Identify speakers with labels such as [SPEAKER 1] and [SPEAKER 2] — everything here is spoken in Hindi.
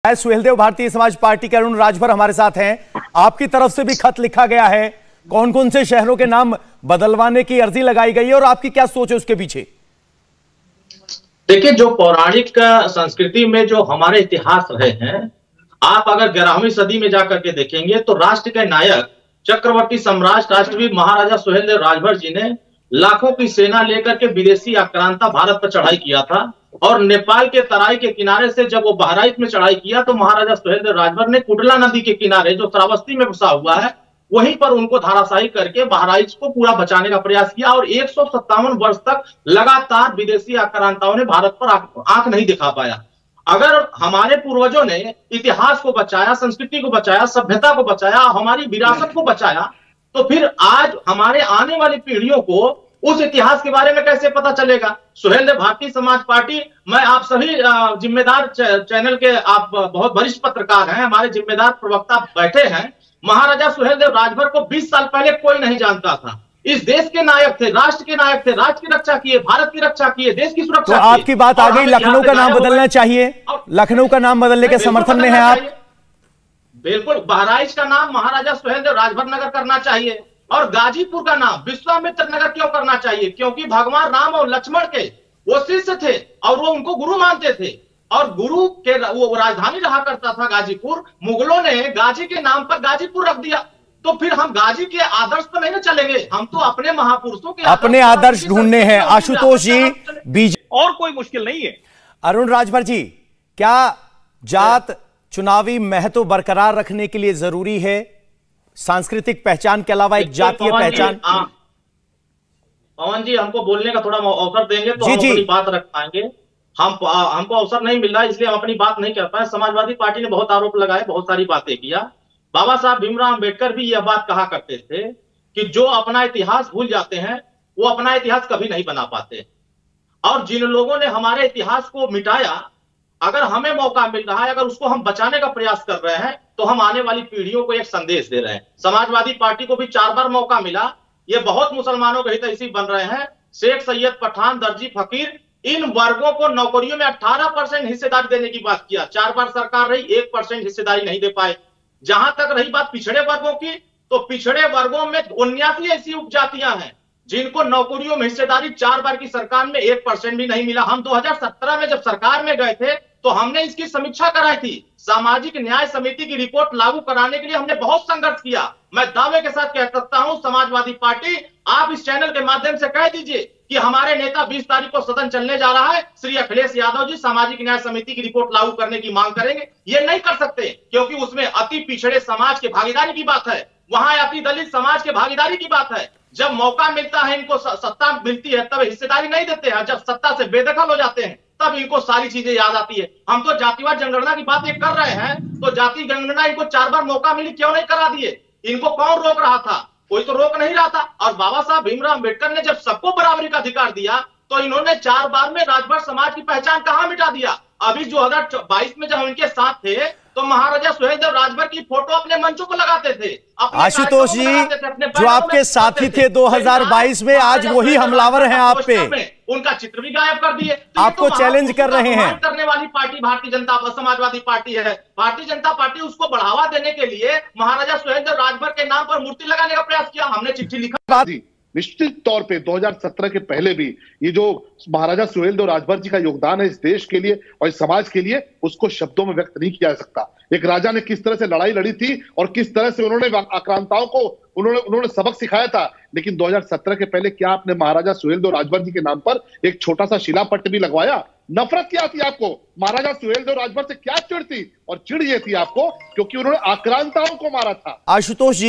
[SPEAKER 1] सुहेलदेव भारतीय समाज पार्टी के अरुण राजभर हमारे साथ हैं। आपकी तरफ से भी खत लिखा गया है, कौन कौन से शहरों के नाम बदलवाने की अर्जी लगाई गई है और आपकी क्या सोच है उसके पीछे?
[SPEAKER 2] देखिए, जो पौराणिक संस्कृति में जो हमारे इतिहास रहे हैं, आप अगर 11वीं सदी में जाकर के देखेंगे तो राष्ट्र के नायक चक्रवर्ती सम्राट राष्ट्रवीर महाराजा सुहेलदेव राजभर जी ने लाखों की सेना लेकर के विदेशी आक्रांता भारत पर चढ़ाई किया था और नेपाल के तराई के किनारे से जब वो बहराइच में चढ़ाई किया तो महाराजा सुहेलदेव राजभर ने कुडला नदी के किनारे जो श्रावस्ती में बसा हुआ है वहीं पर उनको धाराशाही करके बहराइच को पूरा बचाने का प्रयास किया और 157 वर्ष तक लगातार विदेशी आक्रांताओं ने भारत पर आंख नहीं दिखा पाया। अगर हमारे पूर्वजों ने इतिहास को बचाया, संस्कृति को बचाया, सभ्यता को बचाया, हमारी विरासत को बचाया, तो फिर आज हमारे आने वाली पीढ़ियों को उस इतिहास के बारे में कैसे पता चलेगा? सुहेलदेव भारतीय समाज पार्टी, मैं आप सभी जिम्मेदार चैनल के आप बहुत वरिष्ठ पत्रकार हैं, हमारे जिम्मेदार प्रवक्ता बैठे हैं। महाराजा सुहेलदेव राजभर को 20 साल पहले कोई नहीं जानता था। इस देश के नायक थे, राष्ट्र के नायक थे, राष्ट्र की रक्षा किए, भारत की रक्षा किए, देश की सुरक्षा
[SPEAKER 1] तो आपकी बात आ गई, लखनऊ का नाम बदलना चाहिए, लखनऊ का नाम बदलने के समर्थन में है आप?
[SPEAKER 2] बिल्कुल, बहराइच का नाम महाराजा सुहेलदेव राजभर नगर करना चाहिए और गाजीपुर का नाम विश्वामित्र नगर क्यों करना चाहिए? क्योंकि भगवान राम और लक्ष्मण के वो शिष्य थे और वो उनको गुरु मानते थे और गुरु के वो राजधानी रहा करता था गाजीपुर। मुगलों ने गाजी के नाम पर गाजीपुर रख दिया, तो फिर हम गाजी के आदर्श पर नहीं ना चलेंगे, हम तो अपने महापुरुषों के
[SPEAKER 1] अपने आदर्श ढूंढने हैं। आशुतोष जी, बीजेपी
[SPEAKER 3] और कोई मुश्किल नहीं है।
[SPEAKER 1] अरुण राजभर जी, क्या जात चुनावी महत्व बरकरार रखने के लिए जरूरी है? सांस्कृतिक पहचान के अलावा एक जातीय पहचान।
[SPEAKER 2] पवन जी, हमको बोलने का थोड़ा अवसर देंगे तो हम अपनी बात रख पाएंगे। हमको अवसर नहीं मिल रहा, इसलिए हम अपनी बात नहीं कर पाए। समाजवादी पार्टी ने बहुत आरोप लगाए, बहुत सारी बातें किया। बाबा साहब भीमराव अंबेडकर भी यह बात कहा करते थे कि जो अपना इतिहास भूल जाते हैं वो अपना इतिहास कभी नहीं बना पाते। और जिन लोगों ने हमारे इतिहास को मिटाया, अगर हमें मौका मिल रहा है, अगर उसको हम बचाने का प्रयास कर रहे हैं, तो हम आने वाली पीढ़ियों को एक संदेश दे रहे हैं। समाजवादी पार्टी को भी 4 बार मौका मिला, ये बहुत मुसलमानों के हितैषी बन रहे हैं। शेख, सैयद, पठान, दर्जी, फकीर, इन वर्गों को नौकरियों में 18% हिस्सेदारी देने की बात किया। 4 बार सरकार रही, 1% हिस्सेदारी नहीं दे पाए। जहां तक रही बात पिछड़े वर्गों की, तो पिछड़े वर्गों में 79 ऐसी उपजातियां हैं जिनको नौकरियों में हिस्सेदारी 4 बार की सरकार में 1% भी नहीं मिला। हम 2017 में जब सरकार में गए थे तो हमने इसकी समीक्षा कराई थी। सामाजिक न्याय समिति की रिपोर्ट लागू कराने के लिए हमने बहुत संघर्ष किया। मैं दावे के साथ कह सकता हूं, समाजवादी पार्टी, आप इस चैनल के माध्यम से कह दीजिए कि हमारे नेता 20 तारीख को सदन चलने जा रहा है, श्री अखिलेश यादव जी सामाजिक न्याय समिति की रिपोर्ट लागू करने की मांग करेंगे। ये नहीं कर सकते क्योंकि उसमें अति पिछड़े समाज के भागीदारी की बात है, वहां अति दलित समाज के भागीदारी की बात है। जब मौका मिलता है, इनको सत्ता मिलती है, तब हिस्सेदारी नहीं देते हैं। जब सत्ता से बेदखल हो जाते हैं तब इनको सारी चीजें याद आती है। हम तो जातिवाद जनगणना की बात कर रहे हैं, तो जाति जनगणना इनको 4 बार मौका मिली, क्यों नहीं करा दिए? इनको कौन रोक रहा था? कोई तो रोक नहीं रहा था। और बाबा साहब भीमराव अंबेडकर ने जब सबको बराबरी का अधिकार दिया तो इन्होंने 4 बार में राजभर समाज की पहचान कहां मिटा दिया? अभी 2022 में जब हम इनके साथ थे तो महाराजा सुहेलदेव राजभर की फोटो अपने मंचों को लगाते थे।
[SPEAKER 1] आशुतोष जी, जो आपके साथी थे 2022 में, आज वही हमलावर हैं आप पे,
[SPEAKER 2] उनका चित्र भी गायब कर दिए। तो
[SPEAKER 1] आपको चैलेंज कर रहे हैं।
[SPEAKER 2] करने वाली पार्टी भारतीय जनता समाजवादी पार्टी है। भारतीय जनता पार्टी उसको बढ़ावा देने के लिए महाराजा सुहेलदेव राजभर के नाम पर मूर्ति लगाने का प्रयास किया। हमने चिट्ठी लिखा।
[SPEAKER 4] निश्चित तौर पे 2017 के पहले भी ये जो महाराजा सुहेलदेव राजभर जी का योगदान है इस देश के लिए और इस समाज के लिए, उसको शब्दों में व्यक्त नहीं किया जा सकता। एक राजा ने किस तरह से लड़ाई लड़ी थी और किस तरह से उन्होंने आक्रांताओं को उन्होंने सबक सिखाया था। लेकिन 2017 के पहले क्या आपने महाराजा सुहेलदेव राजभर जी के नाम पर एक छोटा सा शिलापट्ट भी लगवाया? नफरत क्या थी आपको? महाराजा सुहेलदेव राजभर से क्या चिढ़ थी? और चिढ़ ये थी आपको क्योंकि उन्होंने आक्रांताओं को मारा था।
[SPEAKER 1] आशुतोष जी।